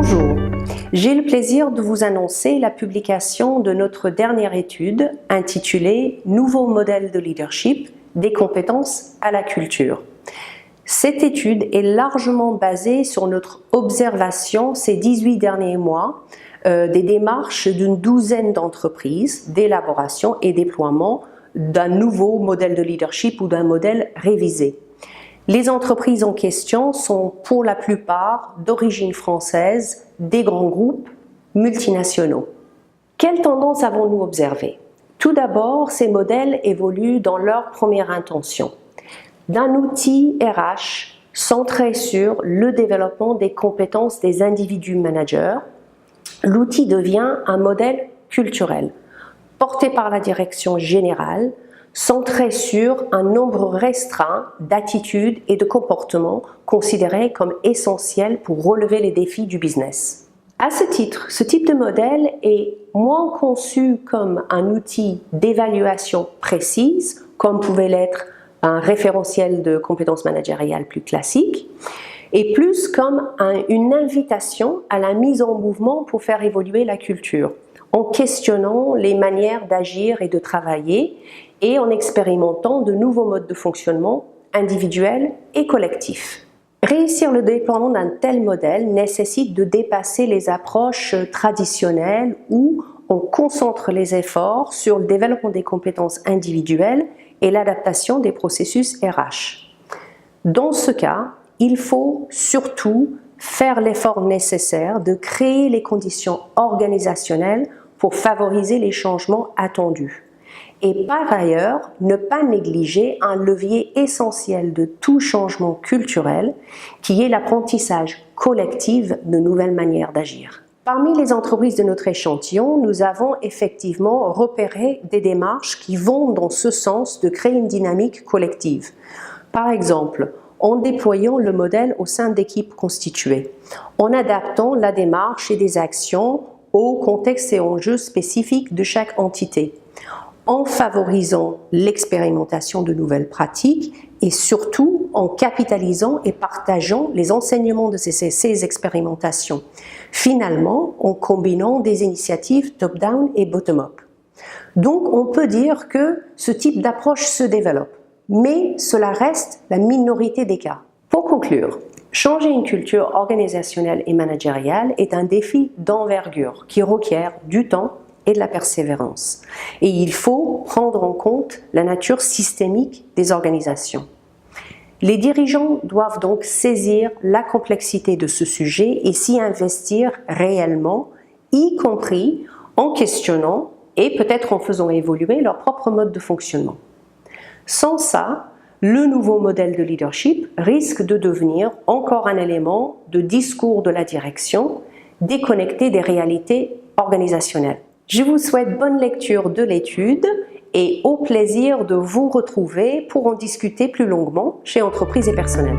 Bonjour, j'ai le plaisir de vous annoncer la publication de notre dernière étude intitulée « Nouveau modèle de leadership, des compétences à la culture ». Cette étude est largement basée sur notre observation ces 18 derniers mois des démarches d'une douzaine d'entreprises d'élaboration et déploiement d'un nouveau modèle de leadership ou d'un modèle révisé. Les entreprises en question sont pour la plupart d'origine française, des grands groupes multinationaux. Quelles tendances avons-nous observées? Tout d'abord, ces modèles évoluent dans leur première intention. D'un outil RH centré sur le développement des compétences des individus managers, l'outil devient un modèle culturel, porté par la direction générale, centré sur un nombre restreint d'attitudes et de comportements considérés comme essentiels pour relever les défis du business. À ce titre, ce type de modèle est moins conçu comme un outil d'évaluation précise, comme pouvait l'être un référentiel de compétences managériales plus classique, et plus comme une invitation à la mise en mouvement pour faire évoluer la culture, en questionnant les manières d'agir et de travailler et en expérimentant de nouveaux modes de fonctionnement individuels et collectifs. Réussir le déploiement d'un tel modèle nécessite de dépasser les approches traditionnelles où on concentre les efforts sur le développement des compétences individuelles et l'adaptation des processus RH. Dans ce cas, il faut surtout faire l'effort nécessaire de créer les conditions organisationnelles pour favoriser les changements attendus. Et par ailleurs, ne pas négliger un levier essentiel de tout changement culturel qui est l'apprentissage collectif de nouvelles manières d'agir. Parmi les entreprises de notre échantillon, nous avons effectivement repéré des démarches qui vont dans ce sens de créer une dynamique collective. Par exemple, en déployant le modèle au sein d'équipes constituées, en adaptant la démarche et des actions au contexte et enjeux spécifiques de chaque entité, en favorisant l'expérimentation de nouvelles pratiques et surtout en capitalisant et partageant les enseignements de ces expérimentations, finalement en combinant des initiatives top-down et bottom-up. Donc on peut dire que ce type d'approche se développe, mais cela reste la minorité des cas. Pour conclure, changer une culture organisationnelle et managériale est un défi d'envergure qui requiert du temps et de la persévérance. Et il faut prendre en compte la nature systémique des organisations. Les dirigeants doivent donc saisir la complexité de ce sujet et s'y investir réellement, y compris en questionnant et peut-être en faisant évoluer leur propre mode de fonctionnement. Sans ça, le nouveau modèle de leadership risque de devenir encore un élément de discours de la direction déconnecté des réalités organisationnelles. Je vous souhaite bonne lecture de l'étude et au plaisir de vous retrouver pour en discuter plus longuement chez Entreprises et Personnel.